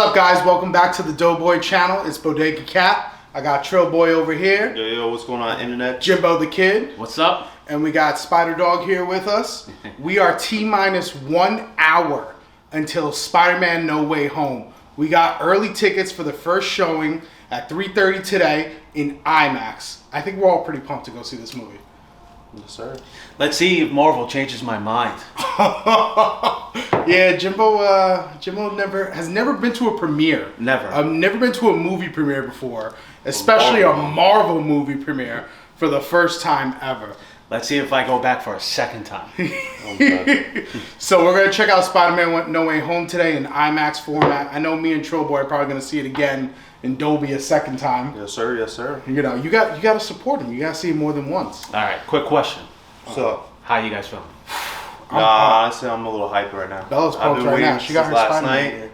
up, guys? Welcome back to the Doughboy channel. It's Bodega Cat. I got Trill Boy over here. Yo, what's going on, internet? Jimbo the Kid. What's up? And we got Spider Dog here with us. We are T-minus 1 hour until Spider-Man No Way Home. We got early tickets for the first showing at 3:30 today in IMAX. I think we're all pretty pumped to go see this movie. Yes, sir. Let's see if Marvel changes my mind. Yeah, Jimbo has never been to a premiere. Never. I've never been to a movie premiere before, especially a Marvel movie premiere for the first time ever. Let's see if I go back for a second time. So we're gonna check out Spider-Man No Way Home today in IMAX format. I know me and Troll Boy are probably gonna see it again in Dolby a second time. Yes, sir. Yes, sir. You know, you got to support him. You got to see him more than once. All right, quick question. So, How you guys feeling? honestly, I'm a little hyped right now. Bella's pumped right now. She got her last Spider-Man night.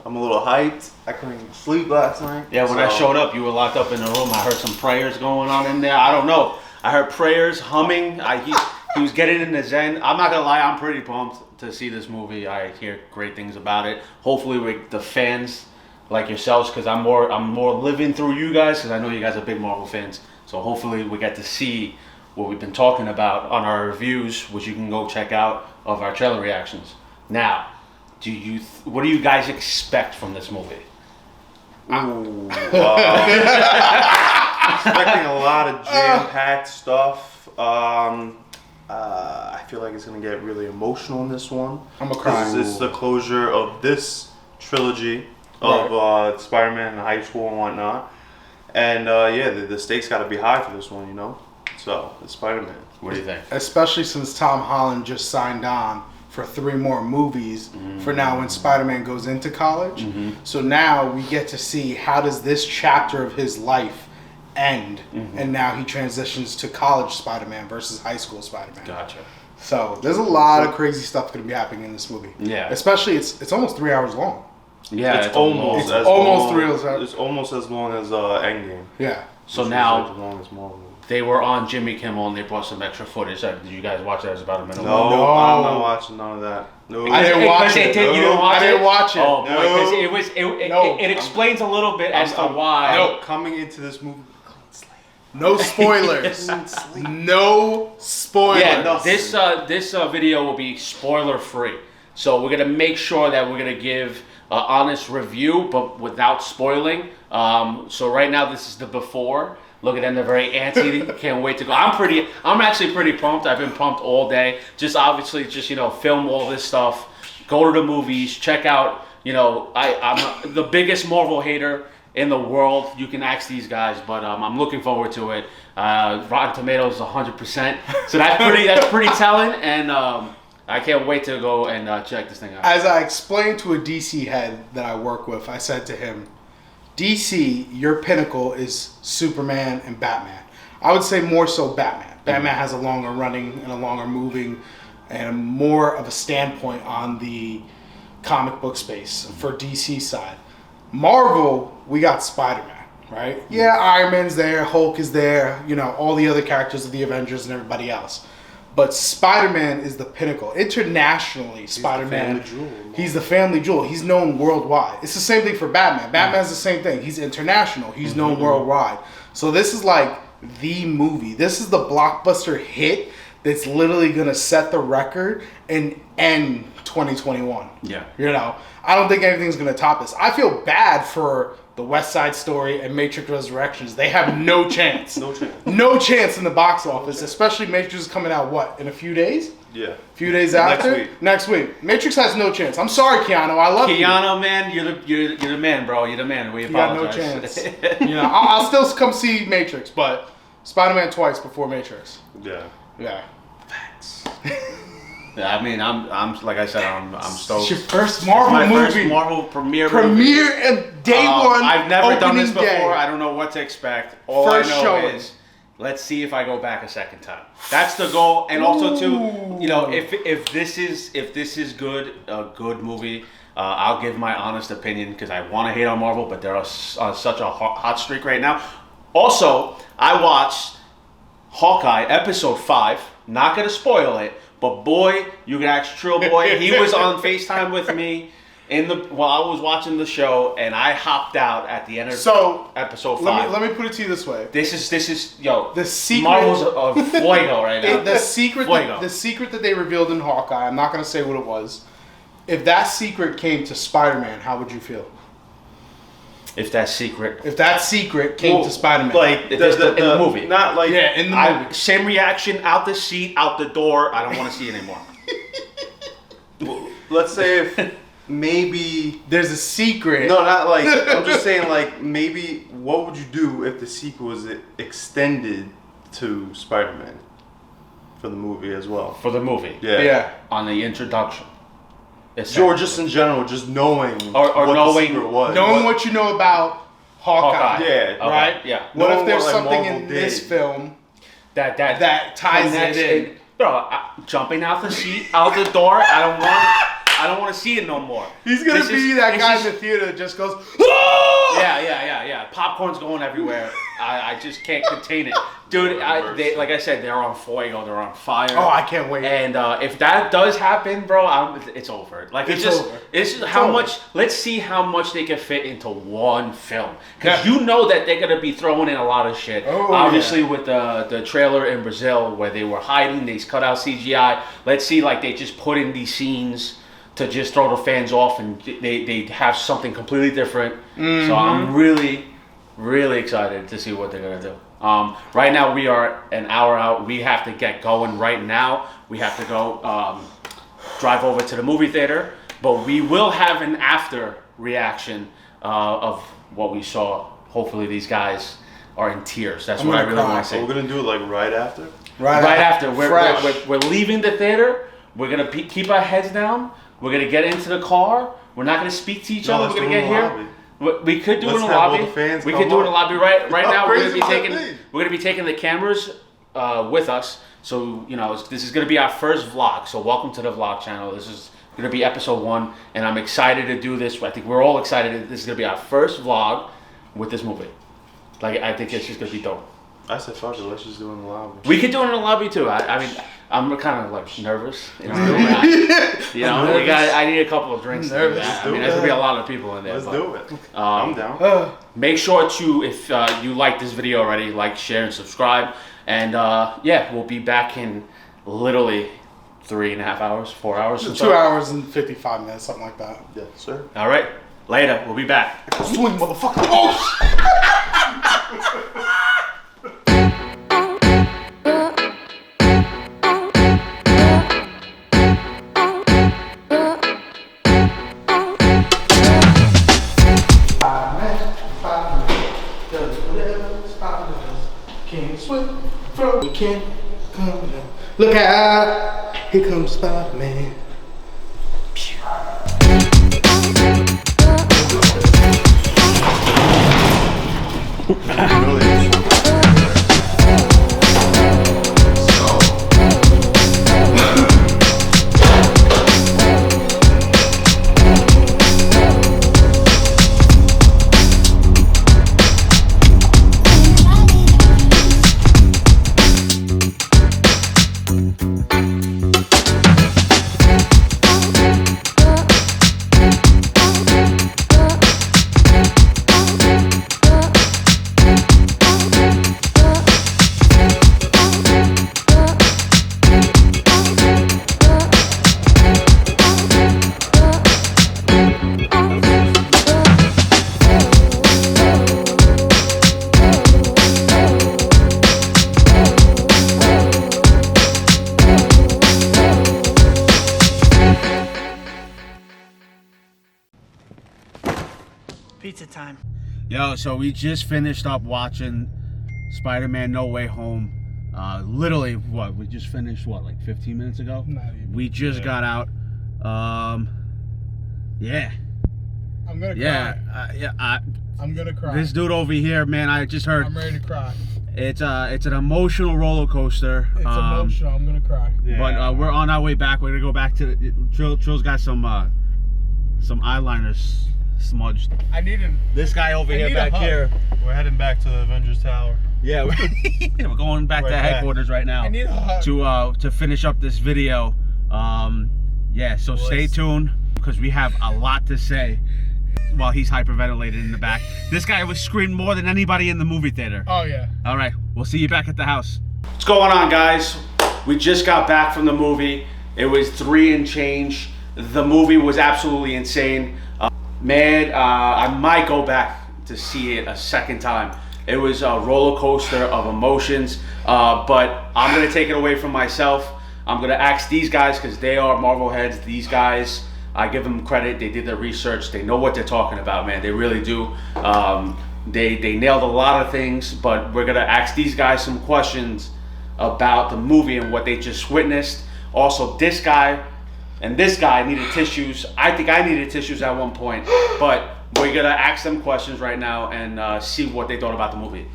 I'm a little hyped. I couldn't even sleep last night. Yeah, when I showed up, you were locked up in the room. I heard some prayers going on in there. I don't know. I heard prayers, humming. He was getting in the zen. I'm not gonna lie, I'm pretty pumped to see this movie. I hear great things about it. Hopefully, the fans like yourselves, because I'm more living through you guys, because I know you guys are big Marvel fans. So hopefully, we get to see what we've been talking about on our reviews, which you can go check out of our trailer reactions. Now, what do you guys expect from this movie? Ooh, expecting a lot of jam-packed stuff. I feel like it's gonna get really emotional in this one. I'm a cry. It's the closure of this trilogy of Spider-Man in high school and whatnot. And the stakes got to be high for this one, you know. So it's Spider-Man. What do you think? Especially since Tom Holland just signed on for 3 more movies for now when Spider-Man goes into college. So now we get to see how does this chapter of his life end, and now he transitions to college Spider-Man versus high school Spider-Man. Gotcha. So there's a lot of crazy stuff going to be happening in this movie. Yeah. Especially it's almost 3 hours long. Yeah, it's almost as It's almost as long as Endgame. Yeah. So now as long as Marvel. they were on Jimmy Kimmel and they brought some extra footage. Did you guys watch that? It was about a minute No, long. I'm not watching none of that. No, I didn't watch it. You didn't watch it? I didn't watch it. Oh boy, because it explains a little bit as to why. No, coming into this movie. No spoilers. No spoilers. Yeah, no, this video will be spoiler free. So we're gonna make sure that we're gonna give an honest review, but without spoiling. So right now this is the before. Look at them, they're very antsy. Can't wait to go. I'm actually pretty pumped. I've been pumped all day. Just obviously, film all this stuff. Go to the movies. Check out. I'm the biggest Marvel hater in the world. You can ask these guys, but I'm looking forward to it. Rotten Tomatoes 100%. So that's pretty telling, and I can't wait to go and check this thing out. As I explained to a DC head that I work with, I said to him, DC, your pinnacle is Superman and Batman. I would say more so Batman. Batman has a longer running and a longer moving and more of a standpoint on the comic book space for DC side. Marvel, we got Spider-Man, right? Yeah, Iron Man's there, Hulk is there, all the other characters of the Avengers and everybody else. But Spider-Man is the pinnacle. Internationally, Spider-Man, he's the family jewel. He's known worldwide. It's the same thing for Batman. Batman's the same thing. He's international. He's known worldwide. So this is like the movie. This is the blockbuster hit that's literally going to set the record and end 2021. Yeah. I don't think anything's going to top this. I feel bad for the West Side Story and Matrix Resurrections. They have no chance. No chance in the box office, especially Matrix is coming out, in a few days? Yeah. A few days after? Next week. Matrix has no chance. I'm sorry, Keanu. I love you. Keanu, man, you're the man, bro. You're the man. We apologize. You got no chance. I'll still come see Matrix, but Spider-Man twice before Matrix. Yeah. Yeah. Facts. Yeah, I mean, I'm like I said, I'm stoked. It's your first Marvel movie. First Marvel premiere and day one. I've never done this before. Day. I don't know what to expect. All first I know showing. is let's see if I go back a second time. That's the goal. And also too, if this is good, a good movie, I'll give my honest opinion because I want to hate on Marvel, but they're on such a hot streak right now. Also, I watched Hawkeye episode 5. Not gonna spoil it, but boy, you can ask Trill Boy. He was on FaceTime with me. while I was watching the show, and I hopped out at the end of episode 5. Let me put it to you this way. This is yo. The secret. Marvel's of fuego right now. The secret that they revealed in Hawkeye. I'm not gonna say what it was. If that secret came to Spider-Man, how would you feel? If that secret came to Spider-Man, like in the movie, not like in the movie. Same reaction, out the seat, out the door. I don't want to see it anymore. Well, let's say if maybe there's a secret. No, not like. I'm just saying, like, maybe what would you do if the secret was extended to Spider-Man for the movie as well? For the movie, yeah. On the introduction. Or just in general, just knowing or what knowing, the secret was. Knowing what you know about Hawkeye. Yeah. Right? Okay. Yeah. What knowing if there's what, like, something Marvel in this did. film that ties it in? Bro, jumping out the seat, out the door, I don't want to see it no more. He's going to be that guy in the theater that just goes, ah! Yeah. Popcorn's going everywhere. I just can't contain it. Dude, like I said, they're on fuego. They're on fire. Oh, I can't wait. And if that does happen, bro, it's over. Like, it's over. It's just how much, let's see how much they can fit into one film. Because you know that they're going to be throwing in a lot of shit. Oh, obviously, with the trailer in Brazil where they were hiding, they cut out CGI. Let's see, like, they just put in these scenes to just throw the fans off, and they have something completely different. Mm-hmm. So I'm really, really excited to see what they're going to do. Right now we are an hour out. We have to get going right now. We have to go drive over to the movie theater, but we will have an after reaction of what we saw. Hopefully these guys are in tears. That's what I really want to say. So we're going to do it like right after? Right after. We're leaving the theater. We're going to keep our heads down. We're going to get into the car. We're not going to speak to each other. We're going to get here. We could do it in the lobby. We could do it in the lobby right now. We're gonna be taking the cameras with us. So this is gonna be our first vlog. So welcome to the vlog channel. This is gonna be episode 1, and I'm excited to do this. I think we're all excited. This is gonna be our first vlog with this movie. Like, I think it's just gonna be dope. I said fuck it. Let's just do it in the lobby. We could do it in the lobby too. I mean, I'm kind of like nervous. I need a couple of drinks. To do that. I mean, there's gonna be a lot of people in there. Let's do it. I'm down. Make sure to, if you like this video already, like, share, and subscribe. And we'll be back in literally 3.5 hours, 4 hours. 2 hours and 55 minutes, something like that. Yes, sir. All right, later. We'll be back. Swing, motherfucker! Oh! Can't come down. Look out! Here comes Spider-Man. Pizza time. Yo, so we just finished up watching Spider-Man No Way Home. Literally, we just finished, like 15 minutes ago? Not even. We just got out. Yeah. I'm gonna cry. I'm gonna cry. This dude over here, man, I just heard. I'm ready to cry. It's an emotional roller coaster. It's emotional. I'm gonna cry. Yeah. But we're on our way back. We're gonna go back to Trill's got some eyeliners smudged. I need him. This guy over here back here. We're heading back to the Avengers Tower. Yeah, we're going back to headquarters right now. I need a hug. To finish up this video. So stay tuned. because we have a lot to say while he's hyperventilated in the back. This guy was screamed more than anybody in the movie theater. Oh, yeah. All right, we'll see you back at the house. What's going on, guys? We just got back from the movie. It was 3 and change. The movie was absolutely insane. I might go back to see it a second time. It was a roller coaster of emotions, but I'm going to take it away from myself. I'm going to ask these guys, because they are Marvel heads. These guys, I give them credit. They did their research. They know what they're talking about, man. They really do. They nailed a lot of things, but we're going to ask these guys some questions about the movie and what they just witnessed. Also, this guy and this guy needed tissues. I think I needed tissues at one point, but we're going to ask them questions right now and see what they thought about the movie.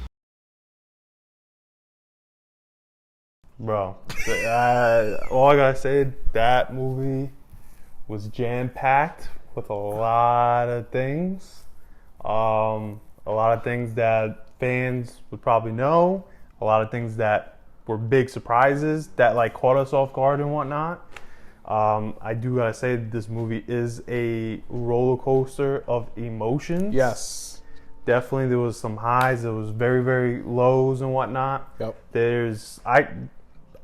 Bro, all I gotta say, that movie was jam-packed with a lot of things. A lot of things that fans would probably know. A lot of things that were big surprises that like caught us off guard and whatnot. I do gotta say this movie is a roller coaster of emotions. Yes. Definitely there was some highs, there was very, very lows and whatnot. Yep.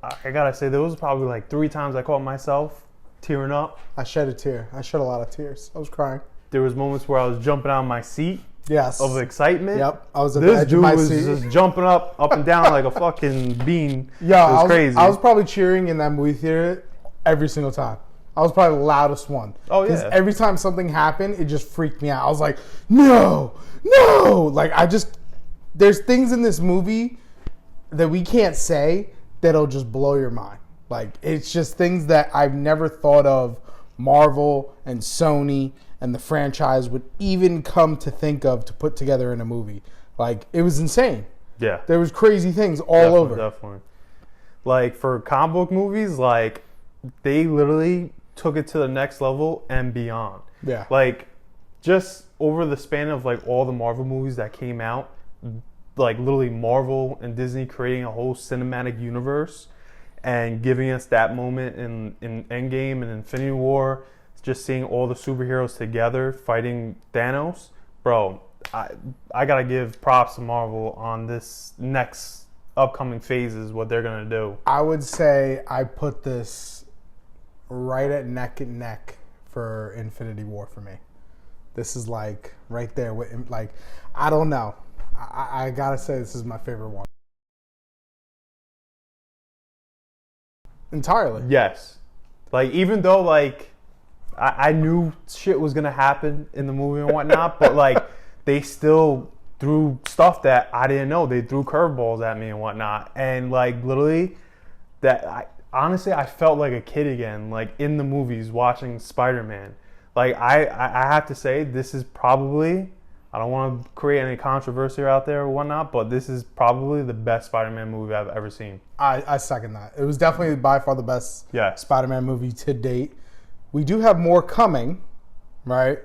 I gotta say there was probably like 3 times I caught myself tearing up. I shed a tear. I shed a lot of tears. I was crying. There was moments where I was jumping out of my seat. Yes. Of excitement. Yep. I was at the edge of my seat. This dude was just jumping up and down like a fucking bean. Yeah, it was crazy. I was probably cheering in that movie theater every single time. I was probably the loudest one. Oh, yeah. Because every time something happened, it just freaked me out. I was like, no. Like, there's things in this movie that we can't say that'll just blow your mind. Like, it's just things that I've never thought of Marvel and Sony and the franchise would even come to think of to put together in a movie. Like, it was insane. Yeah. There was crazy things all over. Definitely. Like, for comic book movies, like, they literally took it to the next level and beyond. Yeah. Like, just over the span of, like, all the Marvel movies that came out, like, literally Marvel and Disney creating a whole cinematic universe and giving us that moment in Endgame and Infinity War, just seeing all the superheroes together fighting Thanos. Bro, I gotta give props to Marvel on this next upcoming phases, what they're gonna do. I would say I put this right at neck and neck for Infinity War for me. This is like right there with, like, I don't know. I gotta say this is my favorite one. Entirely. Yes. Like, even though, like, I knew shit was gonna happen in the movie and whatnot, but, like, they still threw stuff that I didn't know. They threw curveballs at me and whatnot. And, like, literally, honestly, I felt like a kid again, like, in the movies watching Spider-Man. Like, I have to say, this is probably, I don't want to create any controversy out there or whatnot, but this is probably the best Spider-Man movie I've ever seen. I second that. It was definitely by far the best Spider-Man movie to date. We do have more coming, right?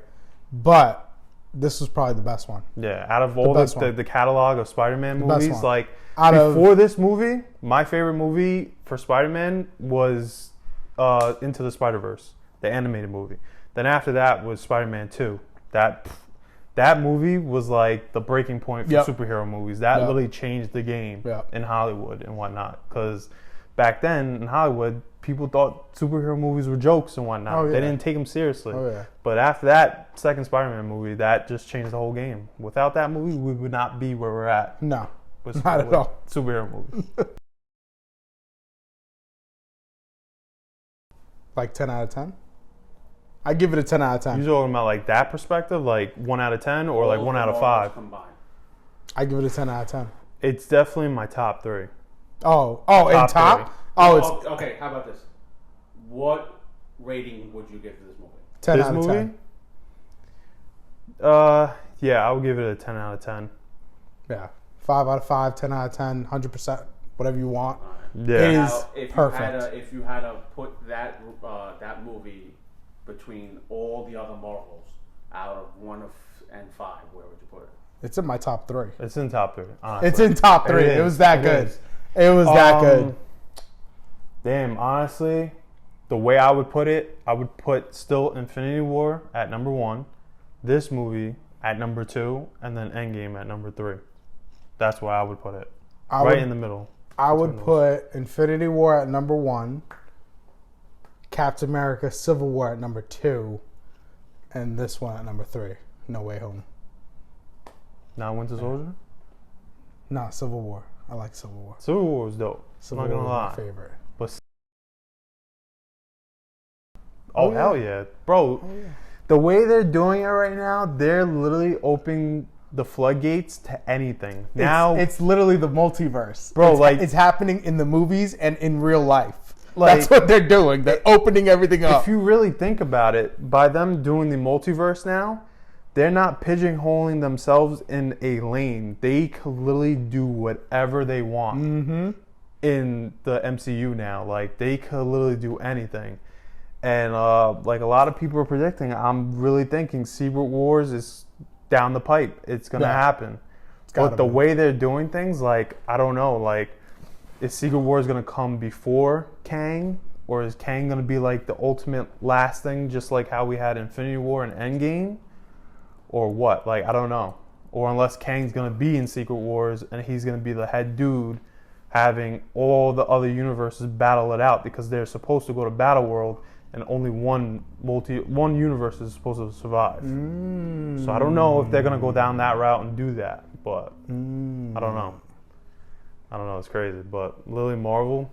But this was probably the best one. Yeah, out of all the catalog of Spider-Man movies, like, before this movie, my favorite movie for Spider-Man was Into the Spider-Verse, the animated movie. Then after that was Spider-Man 2. That movie was like the breaking point for superhero movies. That literally changed the game in Hollywood and whatnot. Because back then in Hollywood, people thought superhero movies were jokes and whatnot. They didn't take them seriously. But after that second Spider-Man movie, that just changed the whole game. Without that movie, we would not be where we're at. No, not at all. Superhero movies. Like 10 out of 10? I give it a 10 out of 10. You talking about like that perspective, like 1 out of 10 or like 1 out of 5? I give it a 10 out of 10. It's definitely my top 3. Oh, in top? 3. Oh, it's okay. How about this? What rating would you give to this movie? 10 out of 10. Yeah, I would give it a 10 out of 10. Yeah, 5 out of 5, 10 out of 10, 100%, whatever you want. Yeah, it is perfect. If you had to put that movie between all the other Marvels, out of 1 and 5, where would you put it? It's in my top 3. It's in top 3. Honestly. It's in top 3. It was that good. It was that good. Damn, honestly, the way I would put it, I would put still Infinity War at number 1, this movie at number 2, and then Endgame at number 3. That's where I would put it. In the middle. I would put Infinity War at number 1, Captain America Civil War at number 2, and this one at number 3, No Way Home. Now Winter Soldier? Nah, Civil War. I like Civil War. Civil War was dope. Civil War was my favorite. But hell yeah. Bro, the way they're doing it right now, they're literally opening the floodgates to anything. Now it's literally the multiverse. Bro, it's happening in the movies and in real life. That's what they're doing. They're opening everything up. If you really think about it, by them doing the multiverse now, they're not pigeonholing themselves in a lane. They could literally do whatever they want in the MCU now. Like, they could literally do anything. And like a lot of people are predicting, I'm really thinking Secret Wars is down the pipe. It's going to happen. But the way they're doing things, like, I don't know, like, is Secret Wars going to come before Kang? Or is Kang going to be like the ultimate last thing, just like how we had Infinity War and Endgame? Or what? Like, I don't know. Or unless Kang's going to be in Secret Wars and he's going to be the head dude having all the other universes battle it out, because they're supposed to go to Battle World and only one universe is supposed to survive. So I don't know if they're going to go down that route and do that, but I don't know. It's crazy. But Lily Marvel,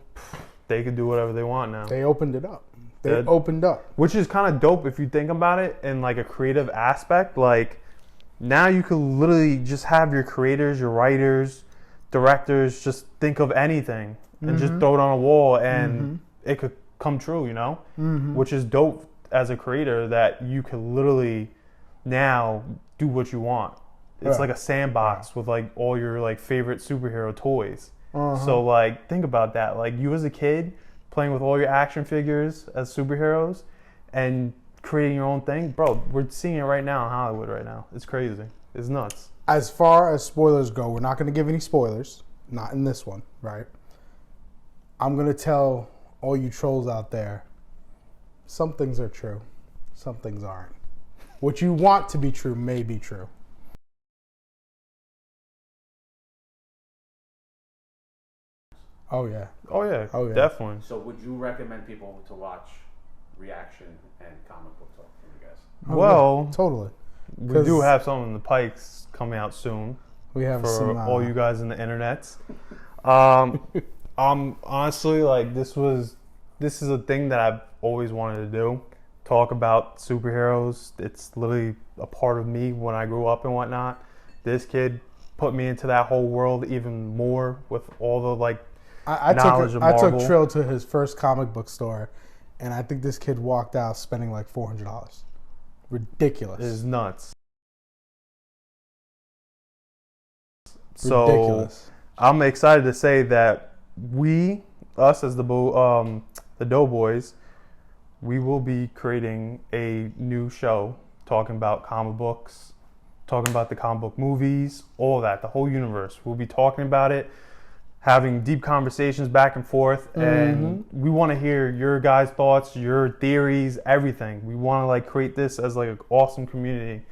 they could do whatever they want now. They opened it up. They opened up. Which is kind of dope if you think about it in like a creative aspect. Like, now you could literally just have your creators, your writers, directors just think of anything and just throw it on a wall and it could come true, you know? Which is dope as a creator, that you could literally now do what you want. It's like a sandbox with like all your like favorite superhero toys. So like, think about that. Like, you as a kid playing with all your action figures as superheroes and creating your own thing. Bro, we're seeing it right now in Hollywood right now. It's crazy. It's nuts. As far as spoilers go, we're not going to give any spoilers. Not in this one, right? I'm going to tell all you trolls out there, some things are true, some things aren't. What you want to be true may be true. Oh yeah, definitely. So would you recommend people to watch reaction and comic book talk from you guys? Well, totally. We do have some in the pikes coming out soon. We have for all you guys in the internets. Honestly, like, this is a thing that I've always wanted to do. Talk about superheroes. It's literally a part of me when I grew up and whatnot. This kid put me into that whole world even more with all the like knowledge of Marvel. I took Trill to his first comic book store, and I think this kid walked out spending like $400. Ridiculous. It is nuts. Ridiculous. So I'm excited to say that us as the Doughboyz, we will be creating a new show talking about comic books, talking about the comic book movies, all of that, the whole universe. We'll be talking about it, having deep conversations back and forth, and we want to hear your guys' thoughts, your theories, everything. We want to like create this as like an awesome community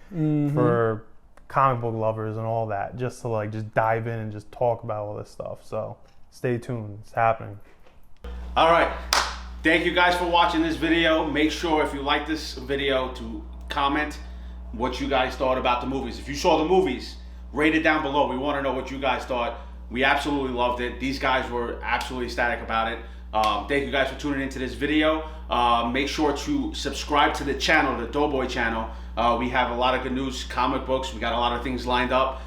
for comic book lovers and all that, just to like just dive in and just talk about all this stuff. So stay tuned. It's happening. All right. Thank you guys for watching this video. Make sure if you like this video to comment what you guys thought about the movies. If you saw the movies, rate it down below. We want to know what you guys thought. We absolutely loved it. These guys were absolutely ecstatic about it. Thank you guys for tuning into this video. Make sure to subscribe to the channel, the Doughboy channel. We have a lot of good news, comic books. We got a lot of things lined up.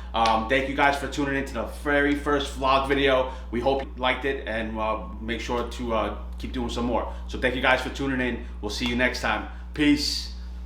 Thank you guys for tuning into the very first vlog video. We hope you liked it, and make sure to keep doing some more. So thank you guys for tuning in. We'll see you next time. Peace.